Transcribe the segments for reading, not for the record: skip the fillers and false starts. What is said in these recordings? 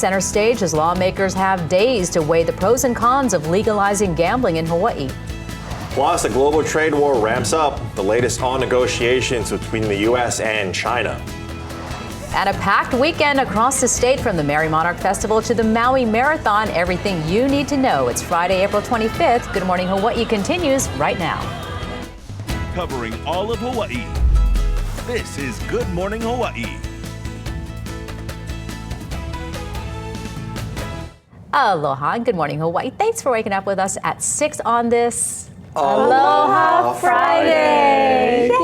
Center stage as lawmakers have days to weigh the pros and cons of legalizing gambling in Hawaii. Plus, the global trade war ramps up, the latest on negotiations between the U.S. and China. And a packed weekend across the state from the Merry Monarch Festival to the Maui Marathon. Everything you need to know. It's Friday, April 25th. Good Morning Hawaii continues right now. Covering all of Hawaii. This is Good Morning Hawaii. Aloha, Good Morning Hawaii. Thanks for waking up with us at 6 on this Aloha Friday. Yay!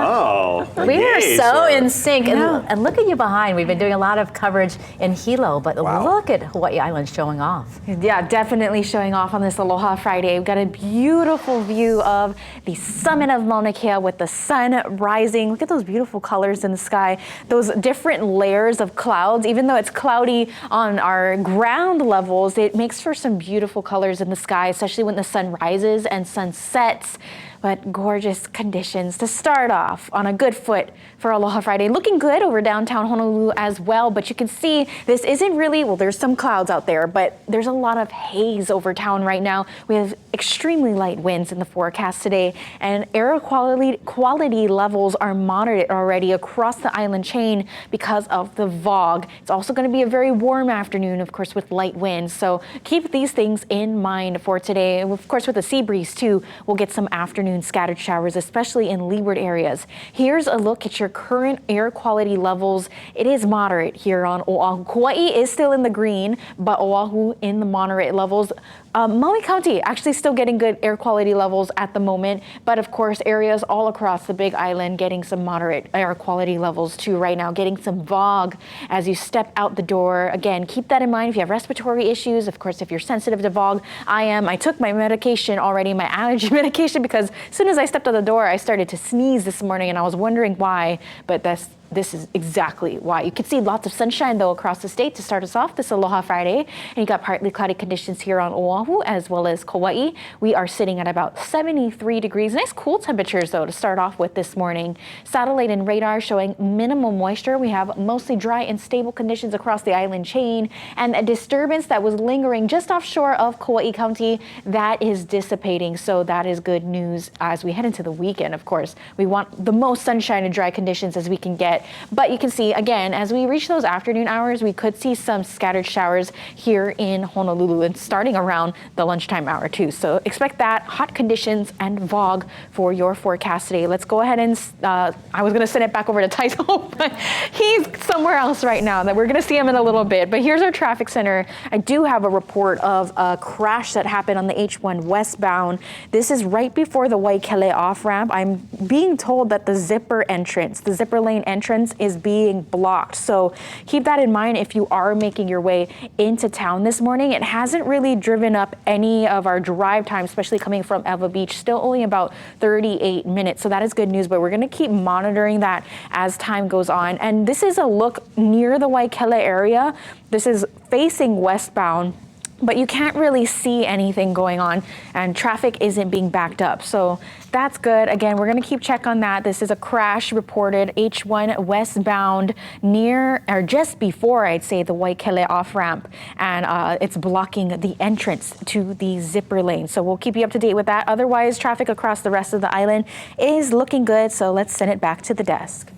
Oh, We are so in sync. And look at you behind. We've been doing a lot of coverage in Hilo, but look at Hawaii Island showing off. Yeah, definitely showing off on this Aloha Friday. We've got a beautiful view of the summit of Mauna Kea with the sun rising. Look at those beautiful colors in the sky. Those different layers of clouds. Even though it's cloudy on our ground levels, it makes for some beautiful colors in the sky, especially when the sun rises and sun sets. But gorgeous conditions to start off on a good foot for Aloha Friday. Looking good over downtown Honolulu as well, but you can see this isn't really, well, there's some clouds out there, but there's a lot of haze over town right now. We have extremely light winds in the forecast today, and air quality levels are moderate already across the island chain because of the fog. It's also going to be a very warm afternoon, of course, with light winds. So keep these things in mind for today. Of course, with the sea breeze too, we'll get some afternoon scattered showers, especially in leeward areas. Here's a look at your current air quality levels. It is moderate here on Oahu. Kauai is still in the green, but Oahu in the moderate levels. Maui County actually still getting good air quality levels at the moment, but of course areas all across the Big Island getting some moderate air quality levels too right now, getting some fog as you step out the door. Again, keep that in mind if you have respiratory issues. Of course, if you're sensitive to fog, I took my medication already, my allergy medication, because as soon as I stepped out the door, I started to sneeze this morning and I was wondering why, but this is exactly why. You can see lots of sunshine though across the state to start us off this Aloha Friday. And you got partly cloudy conditions here on Oahu as well as Kauai. We are sitting at about 73 degrees. Nice cool temperatures though to start off with this morning. Satellite and radar showing minimal moisture. We have mostly dry and stable conditions across the island chain, and a disturbance that was lingering just offshore of Kauai County that is dissipating. So that is good news as we head into the weekend. Of course, we want the most sunshine and dry conditions as we can get. But you can see, again, as we reach those afternoon hours, we could see some scattered showers here in Honolulu and starting around the lunchtime hour too. So expect that, hot conditions and fog for your forecast today. Let's go ahead and, I was going to send it back over to Tyson, but he's somewhere else right now that we're going to see him in a little bit. But here's our traffic center. I do have a report of a crash that happened on the H1 westbound. This is right before the Waikele off-ramp. I'm being told that the zipper lane entrance is being blocked. So keep that in mind if you are making your way into town this morning. It hasn't really driven up any of our drive time, especially coming from Eva Beach, still only about 38 minutes. So that is good news, but we're going to keep monitoring that as time goes on. And this is a look near the Waikele area. This is facing westbound, but you can't really see anything going on and traffic isn't being backed up. So that's good. Again, we're going to keep check on that. This is a crash reported H1 westbound near or just before, I'd say, the Waikele off ramp, and it's blocking the entrance to the zipper lane. So we'll keep you up to date with that. Otherwise, traffic across the rest of the island is looking good. So let's send it back to the desk.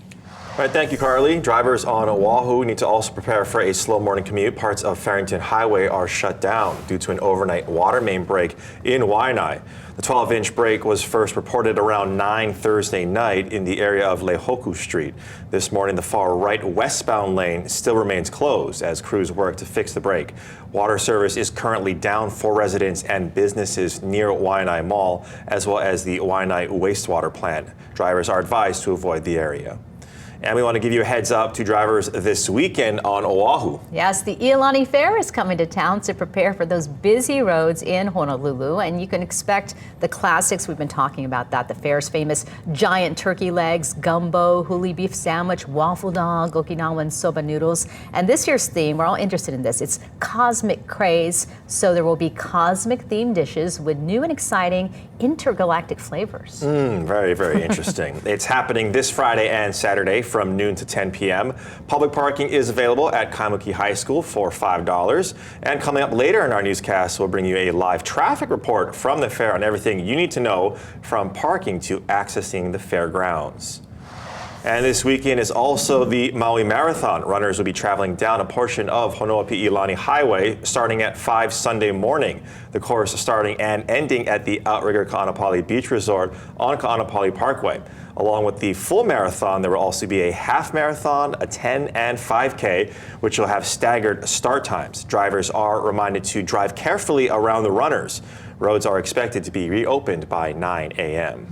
All right, thank you, Carly. Drivers on Oahu need to also prepare for a slow morning commute. Parts of Farrington Highway are shut down due to an overnight water main break in Waianae. The 12-inch break was first reported around 9 Thursday night in the area of Lehoku Street. This morning, the far right westbound lane still remains closed as crews work to fix the break. Water service is currently down for residents and businesses near Waianae Mall, as well as the Waianae wastewater plant. Drivers are advised to avoid the area. And we want to give you a heads up to drivers this weekend on Oahu. Yes, the Elani Fair is coming to town to prepare for those busy roads in Honolulu. And you can expect the classics. We've been talking about that. The fair's famous giant turkey legs, gumbo, huli beef sandwich, waffle dog, Okinawan soba noodles. And this year's theme, we're all interested in this. It's cosmic craze. So there will be cosmic themed dishes with new and exciting intergalactic flavors. Very, very interesting. It's happening this Friday and Saturday. from noon to 10 p.m. Public parking is available at Kaimuki High School for $5. And coming up later in our newscast, we'll bring you a live traffic report from the fair on everything you need to know from parking to accessing the fairgrounds. And this weekend is also the Maui Marathon. Runners will be traveling down a portion of Honoapiʻilani Highway starting at 5 Sunday morning. The course starting and ending at the Outrigger Ka'anapali Beach Resort on Ka'anapali Parkway. Along with the full marathon, there will also be a half marathon, a 10 and 5K, which will have staggered start times. Drivers are reminded to drive carefully around the runners. Roads are expected to be reopened by 9 a.m.